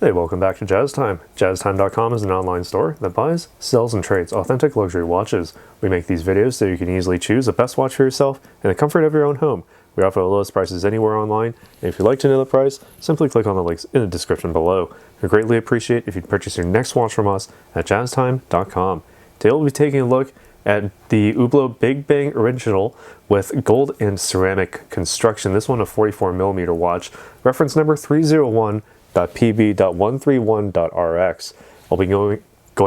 Hey, welcome back to Jazz Time. JazzTime.com is an online store that buys, sells, and trades authentic luxury watches. We make these videos so you can easily choose the best watch for yourself in the comfort of your own home. We offer the lowest prices anywhere online, and if you'd like to know the price, simply click on the links in the description below. We greatly appreciate if you'd purchase your next watch from us at JazzTime.com. Today we'll be taking a look at the Hublot Big Bang Original with gold and ceramic construction. This one a 44mm watch, reference number 301.PB.131.RX. I'll be going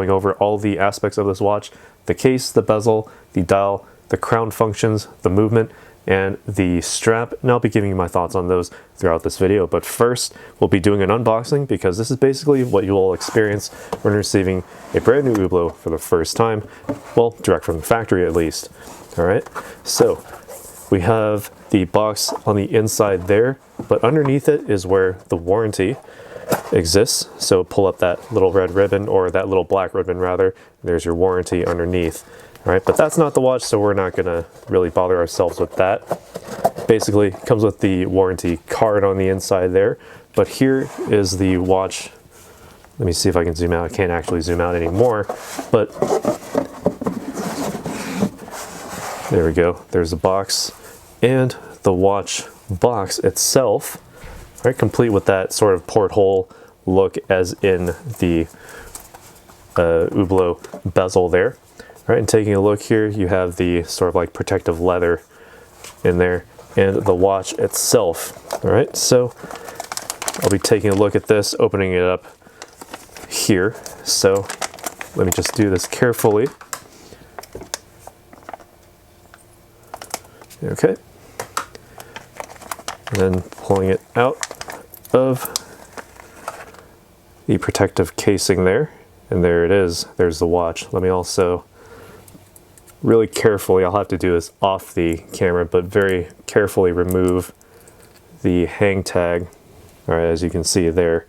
over all the aspects of this watch: the case, the bezel, the dial, the crown functions, the movement, and the strap, and I'll be giving you my thoughts on those throughout this video. But first, we'll be doing an unboxing because this is basically what you will experience when receiving a brand new Hublot for the first time, well, direct from the factory at least. All right, so we have the box on the inside there, but underneath it is where the warranty exists. So pull up that little red ribbon, or that little black ribbon rather, there's your warranty underneath. All right, but that's not the watch, so we're not gonna really bother ourselves with that. Basically, it comes with the warranty card on the inside there, but here is the watch. Let me see if I can zoom out. I can't actually zoom out anymore, but there we go. There's the box and the watch box itself, right, complete with that sort of porthole look as in the Hublot bezel there. All right, and taking a look here, you have the sort of like protective leather in there and the watch itself. All right, so I'll be taking a look at this, opening it up here. So let me just do this carefully. Okay, and then pulling it out of the protective casing there, and there it is. There's the watch. Let me also really carefully, I'll have to do this off the camera, but very carefully remove the hang tag. All right, as you can see there,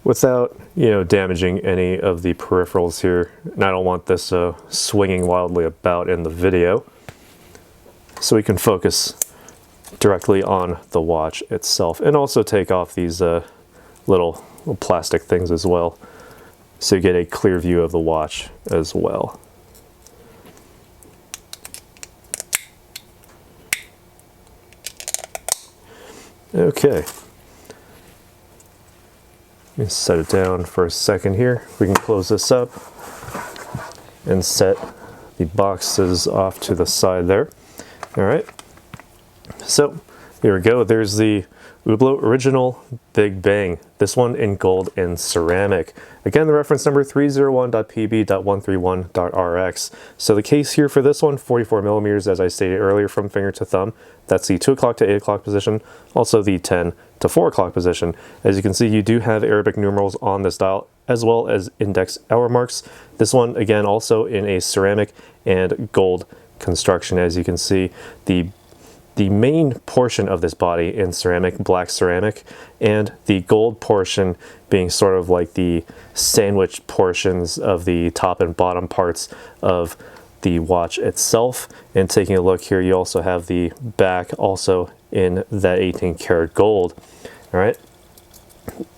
without, damaging any of the peripherals here. And I don't want this swinging wildly about in the video, so we can focus directly on the watch itself, and also take off these little plastic things as well, so you get a clear view of the watch as well. Okay, let me set it down for a second here. We can close this up and set the boxes off to the side there. All right, so here we go. There's the Hublot Original Big Bang, this one in gold and ceramic. Again, the reference number 301.PB.131.RX. So the case here for this one, 44mm, as I stated earlier, from finger to thumb. That's the 2 o'clock to 8 o'clock position, also the 10 to 4 o'clock position. As you can see, you do have Arabic numerals on this dial, as well as index hour marks. This one, again, also in a ceramic and gold construction. As you can see, the main portion of this body in ceramic, black ceramic, and the gold portion being sort of like the sandwich portions of the top and bottom parts of the watch itself. And taking a look here, you also have the back also in that 18 karat gold. All right,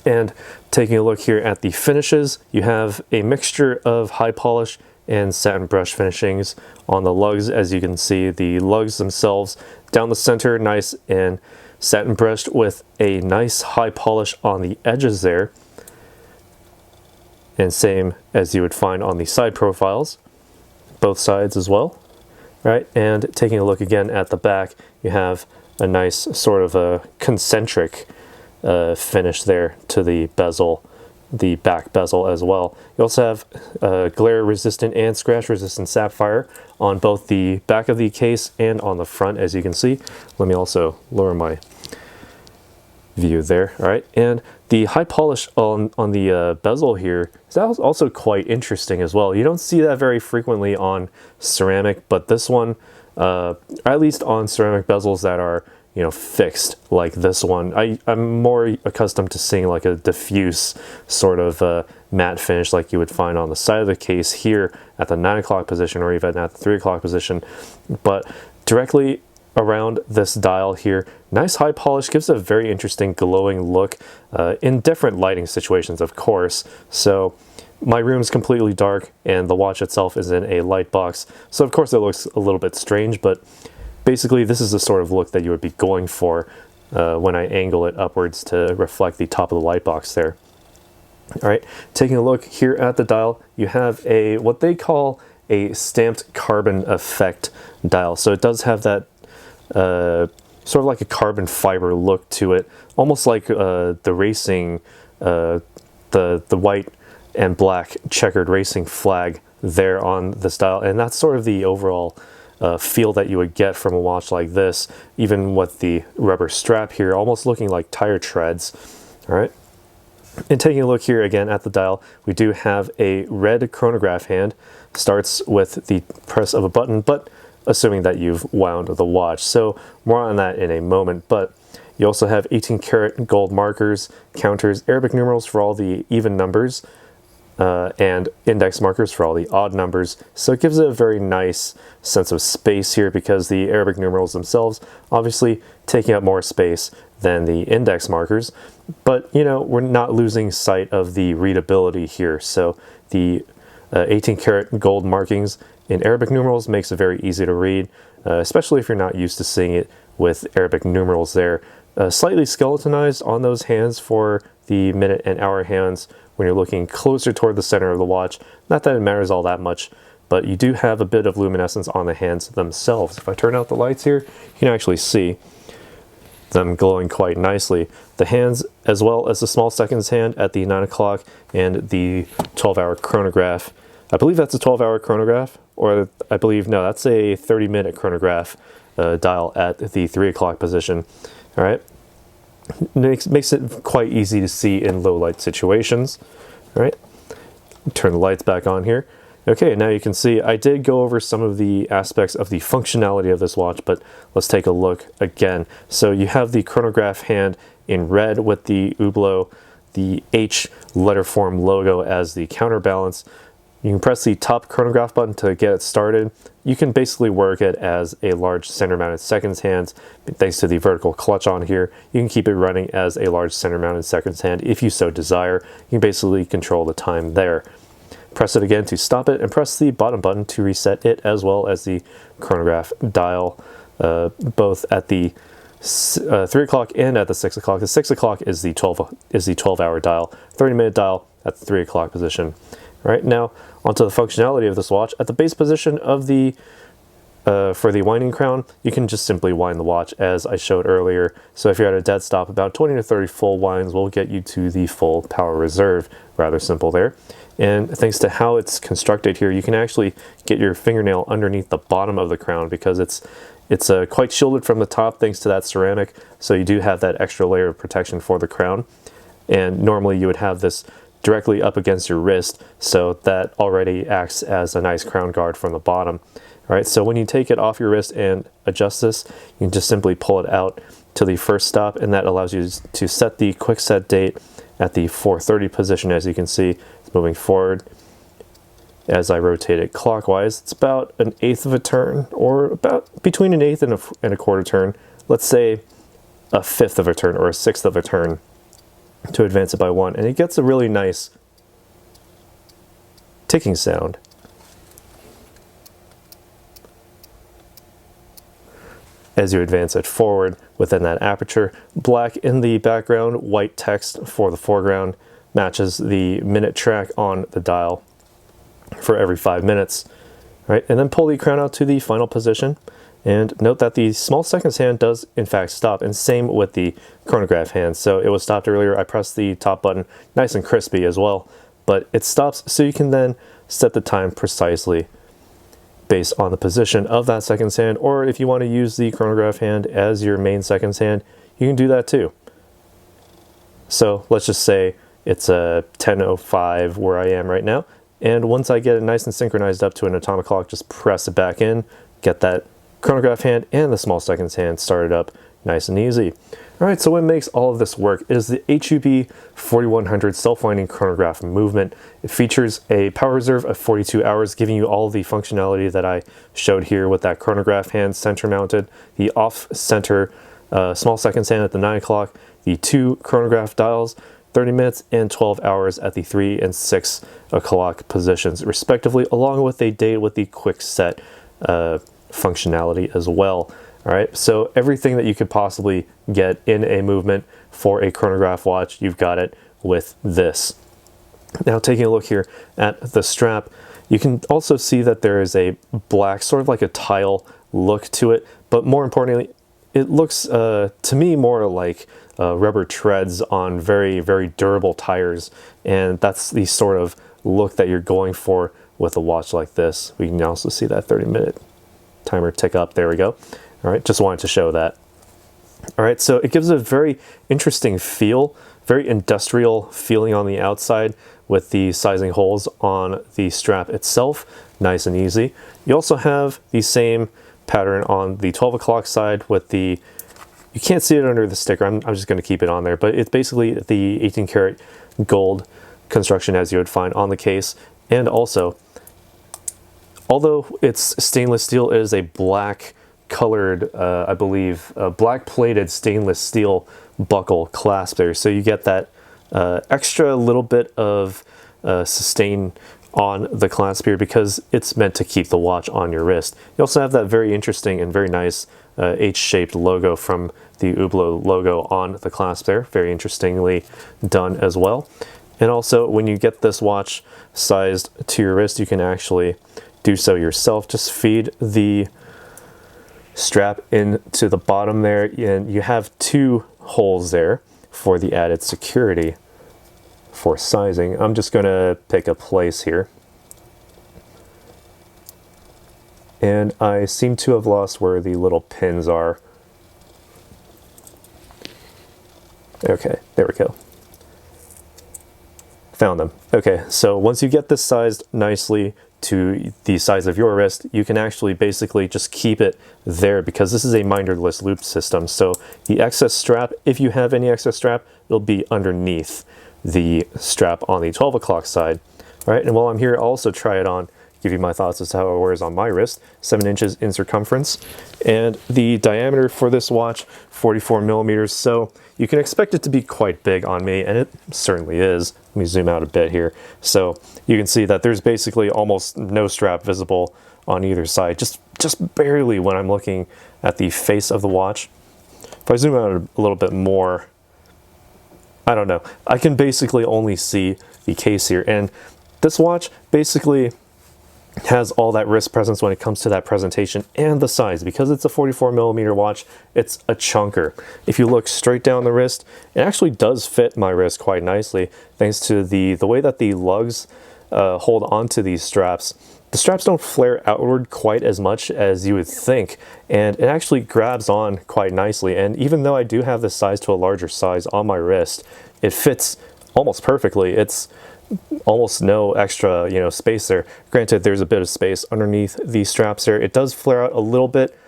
and taking a look here at the finishes, you have a mixture of high polish and satin brush finishings on the lugs. As you can see, the lugs themselves down the center, nice and satin brushed with a nice high polish on the edges there, and same as you would find on the side profiles, both sides as well. Right, and taking a look again at the back, you have a nice sort of a concentric finish there to the bezel, the back bezel as well. You also have glare resistant and scratch resistant sapphire on both the back of the case and on the front, as you can see. Let me also lower my view there. All right, and the high polish on the bezel here is also quite interesting as well. You don't see that very frequently on ceramic, but this one, at least on ceramic bezels that are fixed like this one, I'm more accustomed to seeing like a diffuse sort of matte finish like you would find on the side of the case here at the 9 o'clock position, or even at the 3 o'clock position. But directly around this dial here. Nice high polish, gives a very interesting glowing look in different lighting situations, of course. So my room's completely dark and the watch itself is in a light box, so of course it looks a little bit strange, but basically this is the sort of look that you would be going for when I angle it upwards to reflect the top of the light box there. All right, taking a look here at the dial, you have a what they call a stamped carbon effect dial. So it does have that sort of like a carbon fiber look to it, almost like the racing, the white and black checkered racing flag there on this dial, and that's sort of the overall feel that you would get from a watch like this, even with the rubber strap here, almost looking like tire treads. All right. And taking a look here again at the dial, we do have a red chronograph hand. Starts with the press of a button, but assuming that you've wound the watch. So more on that in a moment, but you also have 18 karat gold markers, counters, Arabic numerals for all the even numbers, and index markers for all the odd numbers. So it gives it a very nice sense of space here, because the Arabic numerals themselves obviously taking up more space than the index markers, but you know, we're not losing sight of the readability here. So the 18 karat gold markings in Arabic numerals makes it very easy to read, especially if you're not used to seeing it with Arabic numerals there. Slightly skeletonized on those hands for the minute and hour hands when you're looking closer toward the center of the watch. Not that it matters all that much, but you do have a bit of luminescence on the hands themselves. If I turn out the lights here, you can actually see them glowing quite nicely. The hands, as well as the small seconds hand at the 9 o'clock and the 12-hour chronograph. I believe that's a 12-hour chronograph, or I believe, no, that's a 30-minute chronograph dial at the 3 o'clock position. All right, makes it quite easy to see in low light situations. All right, turn the lights back on here. Okay, now you can see I did go over some of the aspects of the functionality of this watch, but let's take a look again. So you have the chronograph hand in red with the Hublot, the H letter form logo as the counterbalance. You can press the top chronograph button to get it started. You can basically work it as a large center mounted seconds hand. Thanks to the vertical clutch on here, you can keep it running as a large center mounted seconds hand if you so desire. You can basically control the time there. Press it again to stop it, and press the bottom button to reset it, as well as the chronograph dial, both at the 3 o'clock and at the 6 o'clock. The 6 o'clock is the 12-hour dial, 30-minute dial at the 3 o'clock position. All right, now onto the functionality of this watch. At the base position of the for the winding crown, you can just simply wind the watch as I showed earlier. So if you're at a dead stop, about 20 to 30 full winds will get you to the full power reserve. Rather simple there. And thanks to how it's constructed here, you can actually get your fingernail underneath the bottom of the crown, because it's quite shielded from the top thanks to that ceramic. So you do have that extra layer of protection for the crown. And normally you would have this directly up against your wrist, so that already acts as a nice crown guard from the bottom. All right, so when you take it off your wrist and adjust this, you can just simply pull it out to the first stop, and that allows you to set the quick set date at the 4:30 position. As you can see, it's moving forward. As I rotate it clockwise, it's about 1/8 of a turn, or about between 1/8 and a quarter turn. Let's say 1/5 of a turn or 1/6 of a turn to advance it by 1, and it gets a really nice ticking sound. As you advance it forward within that aperture. Black in the background, white text for the foreground, matches the minute track on the dial for every 5 minutes. All right, and then pull the crown out to the final position, and note that the small seconds hand does in fact stop, and same with the chronograph hand. So it was stopped earlier. I pressed the top button, nice and crispy as well, but it stops, so you can then set the time precisely based on the position of that seconds hand. Or if you want to use the chronograph hand as your main seconds hand, you can do that too. So let's just say it's a 10:05 where I am right now, and once I get it nice and synchronized up to an atomic clock, just press it back in, get that chronograph hand and the small seconds hand started up nice and easy. All right, so what makes all of this work is the HUB 4100 self-winding chronograph movement. It features a power reserve of 42 hours, giving you all the functionality that I showed here with that chronograph hand center mounted, the off-center small seconds hand at the 9 o'clock, the 2 chronograph dials, 30 minutes and 12 hours at the 3 and 6 o'clock positions, respectively, along with a date with the quick set functionality as well. All right, so everything that you could possibly get in a movement for a chronograph watch, you've got it with this. Now, taking a look here at the strap, you can also see that there is a black, sort of like a tile look to it, but more importantly, it looks to me more like rubber treads on very, very durable tires, and that's the sort of look that you're going for with a watch like this. We can also see that 30-minute timer tick up. There we go. All right, just wanted to show that. All right, so it gives a very interesting feel, very industrial feeling on the outside with the sizing holes on the strap itself, nice and easy. You also have the same pattern on the 12 o'clock side with the, you can't see it under the sticker, I'm just gonna keep it on there, but it's basically the 18 karat gold construction as you would find on the case. And also, although it's stainless steel, it is a black colored, I believe, black plated stainless steel buckle clasp there. So you get that extra little bit of sustain on the clasp here because it's meant to keep the watch on your wrist. You also have that very interesting and very nice H-shaped logo from the Hublot logo on the clasp there. Very interestingly done as well. And also, when you get this watch sized to your wrist, you can actually do so yourself. Just feed the strap into the bottom there, and you have 2 holes there for the added security for sizing. I'm just going to pick a place here. And I seem to have lost where the little pins are. Okay, there we go. Found them. Okay, so once you get this sized nicely to the size of your wrist, you can actually basically just keep it there because this is a minderless loop system. So the excess strap, if you have any excess strap, it'll be underneath the strap on the 12 o'clock side. All right, and while I'm here, I'll also try it on, give you my thoughts as to how it wears on my wrist. 7 inches in circumference, and the diameter for this watch, 44 millimeters. So you can expect it to be quite big on me, and it certainly is. Let me zoom out a bit here. So you can see that there's basically almost no strap visible on either side, just barely when I'm looking at the face of the watch. If I zoom out a little bit more, I don't know, I can basically only see the case here. And this watch basically has all that wrist presence when it comes to that presentation and the size. Because it's a 44 millimeter watch, it's a chunker. If you look straight down the wrist, it actually does fit my wrist quite nicely thanks to the way that the lugs hold onto these straps. The straps don't flare outward quite as much as you would think, and it actually grabs on quite nicely. And even though I do have this size to a larger size on my wrist, it fits almost perfectly. It's almost no extra, space there. Granted, there's a bit of space underneath these straps there. It does flare out a little bit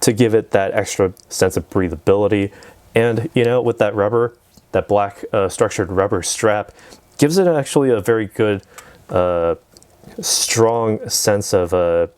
to give it that extra sense of breathability. And, with that rubber, that black structured rubber strap, gives it actually a very good, strong sense of,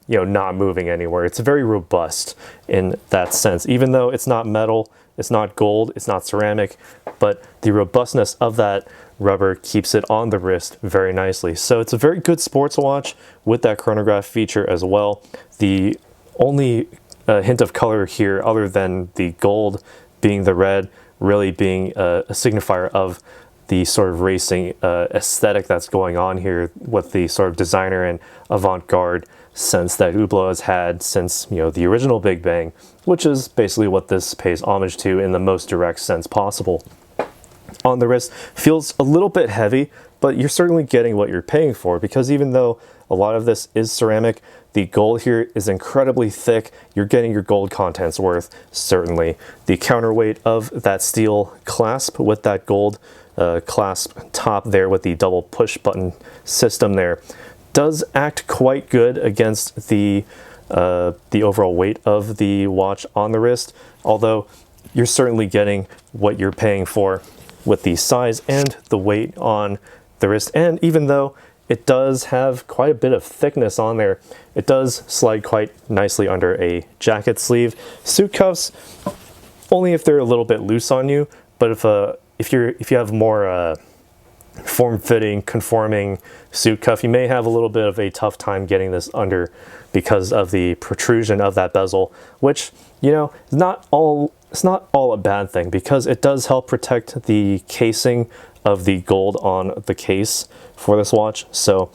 not moving anywhere. It's very robust in that sense. Even though it's not metal, it's not gold, it's not ceramic, but the robustness of that rubber keeps it on the wrist very nicely. So it's a very good sports watch with that chronograph feature as well. The only hint of color here, other than the gold being the red, really being a signifier of the sort of racing aesthetic that's going on here with the sort of designer and avant-garde sense that Hublot has had since, the original Big Bang, which is basically what this pays homage to in the most direct sense possible. On the wrist, feels a little bit heavy, but you're certainly getting what you're paying for, because even though a lot of this is ceramic, the gold here is incredibly thick. You're getting your gold contents worth, certainly. The counterweight of that steel clasp with that gold clasp top there with the double push button system there does act quite good against the overall weight of the watch on the wrist, although you're certainly getting what you're paying for with the size and the weight on the wrist. And even though it does have quite a bit of thickness on there, it does slide quite nicely under a jacket sleeve. Suit cuffs, only if they're a little bit loose on you, but if you have more form-fitting, conforming suit cuff, you may have a little bit of a tough time getting this under because of the protrusion of that bezel, which, you know, it's not all a bad thing, because it does help protect the casing of the gold on the case for this watch. So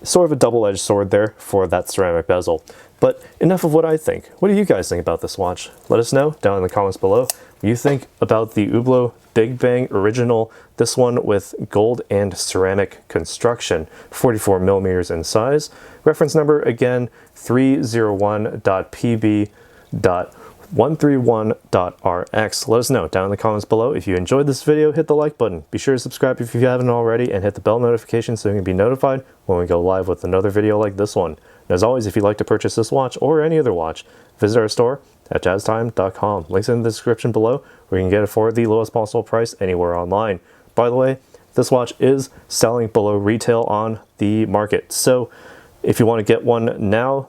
sort of a double-edged sword there for that ceramic bezel. But enough of what I think. What do you guys think about this watch? Let us know down in the comments below what you think about the Hublot Big Bang Original, this one with gold and ceramic construction, 44mm in size. Reference number again, 301.PB.131.RX. Let us know down in the comments below. If you enjoyed this video, hit the like button. Be sure to subscribe if you haven't already, and hit the bell notification so you can be notified when we go live with another video like this one. And as always, if you'd like to purchase this watch or any other watch, visit our store at jazztime.com. Links in the description below, where you can get it for the lowest possible price anywhere online. By the way, this watch is selling below retail on the market. So if you want to get one now,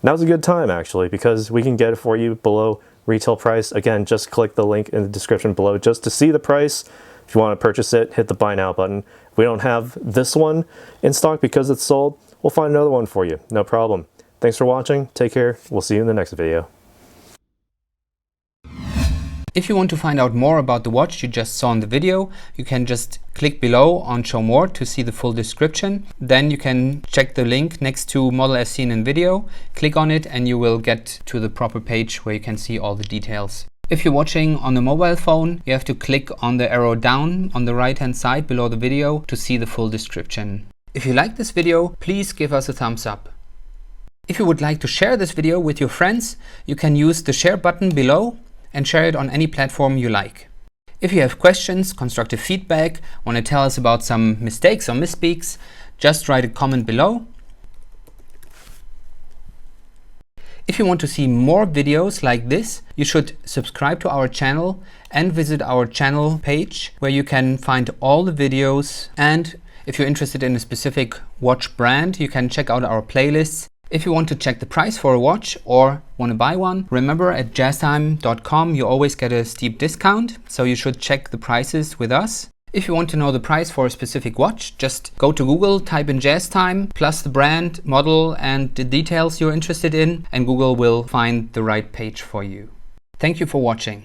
now's a good time actually, because we can get it for you below retail price. Again, just click the link in the description below just to see the price. If you want to purchase it, hit the buy now button. If we don't have this one in stock because it's sold, we'll find another one for you. No problem. Thanks for watching. Take care. We'll see you in the next video. If you want to find out more about the watch you just saw in the video, you can just click below on Show More to see the full description. Then you can check the link next to model as seen in video, click on it, and you will get to the proper page where you can see all the details. If you're watching on a mobile phone, you have to click on the arrow down on the right hand side below the video to see the full description. If you like this video, please give us a thumbs up. If you would like to share this video with your friends, you can use the share button below and share it on any platform you like. If you have questions, constructive feedback, want to tell us about some mistakes or misspeaks, just write a comment below. If you want to see more videos like this, you should subscribe to our channel and visit our channel page, where you can find all the videos. And if you're interested in a specific watch brand, you can check out our playlists. If you want to check the price for a watch or want to buy one, remember at jazztime.com you always get a steep discount, so you should check the prices with us. If you want to know the price for a specific watch, just go to Google, type in JazzTime, plus the brand, model, and the details you're interested in, and Google will find the right page for you. Thank you for watching.